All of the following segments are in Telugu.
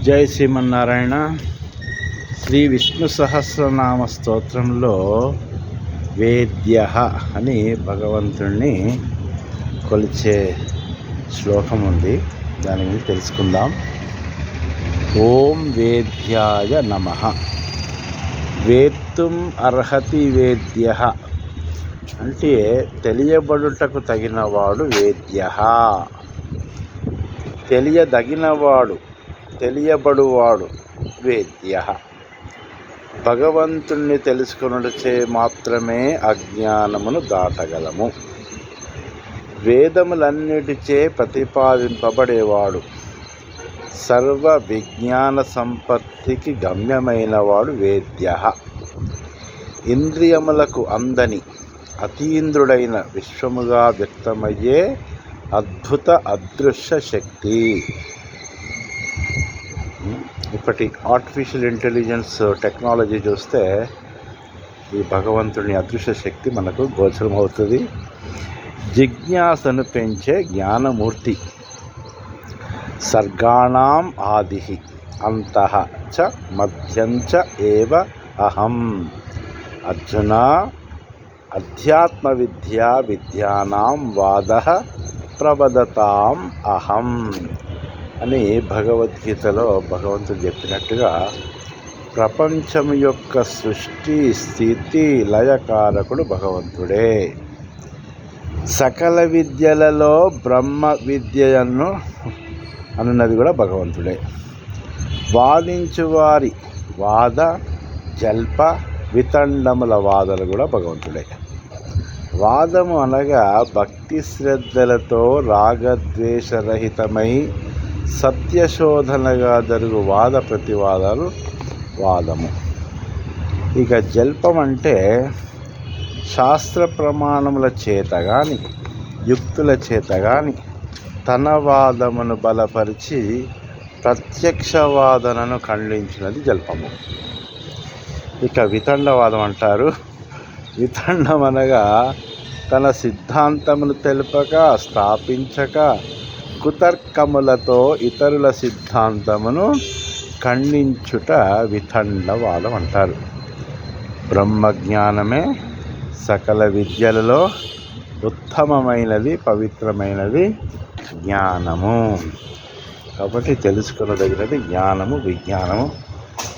జై శ్రీమన్నారాయణ. శ్రీ విష్ణు సహస్రనామ స్తోత్రంలో వేద్య అని భగవంతుణ్ణి కొలిచే శ్లోకం ఉంది. దాని గురించి తెలుసుకుందాం. ఓం వేద్యాయ నమః. వేత్తుం అర్హతి వేద్య అంటే తెలియబడుటకు తగినవాడు వేద్య, తెలియదగినవాడు, తెలియబడువాడు వేద్య. భగవంతుణ్ణి తెలుసుకొనుటచే మాత్రమే అజ్ఞానమును దాటగలము. వేదములన్నిటిచే ప్రతిపాదింపబడేవాడు, సర్వ విజ్ఞాన సంపత్తికి గమ్యమైనవాడు వేద్య. ఇంద్రియములకు అందని అతీంద్రుడైన విశ్వముగా వ్యక్తమయ్యే అద్భుత అదృశ్య శక్తి. ఇప్పటి ఆర్టిఫిషియల్ ఇంటెలిజెన్స్ టెక్నాలజీ చూస్తే ఈ భగవంతుని అదృశ్య శక్తి మనకు గోచరమవుతుంది. జిజ్ఞాసను పెంచే జ్ఞానమూర్తి. సర్గాణం ఆది అంతః చ మధ్యం చ ఏవ అహం. అర్జున, అధ్యాత్మ విద్యా విద్యానాం వాదః ప్రవదతాం అహం అని భగవద్గీతలో భగవంతుడు చెప్పినట్టుగా ప్రపంచం యొక్క సృష్టి స్థితి లయకారకుడు భగవంతుడే. సకల విద్యలలో బ్రహ్మ విద్యను అన్నది కూడా భగవంతుడే. వాదించువారి వాద జల్ప వితండముల వాదలు కూడా భగవంతుడే. వాదము అనగా భక్తి శ్రద్ధలతో రాగద్వేషరహితమై సత్యశోధనగా జరుగు వాద ప్రతివాదాలు వాదము. ఇక జల్పం అంటే శాస్త్ర ప్రమాణముల చేత కానీ యుక్తుల చేత కానీ తన వాదమును బలపరిచి ప్రత్యక్షవాదనను ఖండించినది జల్పము. ఇక వితండవాదం అంటారు. వితండం అనగా తన సిద్ధాంతమును తెలుపక, స్థాపించక కుతర్కములతో ఇతరుల సిద్ధాంతమును ఖండించుట వితండవాదం అంటారు. బ్రహ్మజ్ఞానమే సకల విద్యలలో ఉత్తమమైనది, పవిత్రమైనది జ్ఞానము. కాబట్టి తెలుసుకొనదగినది జ్ఞానము, విజ్ఞానము.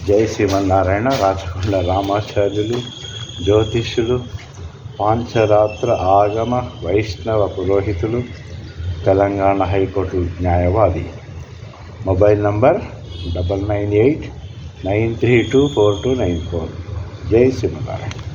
జై శ్రీమన్నారాయణ. రాచకొండ రామాచార్యులు, జ్యోతిష్యులు, పాంచరాత్ర ఆగమ వైష్ణవ పురోహితులు, తెలంగాణ హైకోర్టు న్యాయవాది. Mobile number 9989324294. జై శ్రీమన్నారాయణ.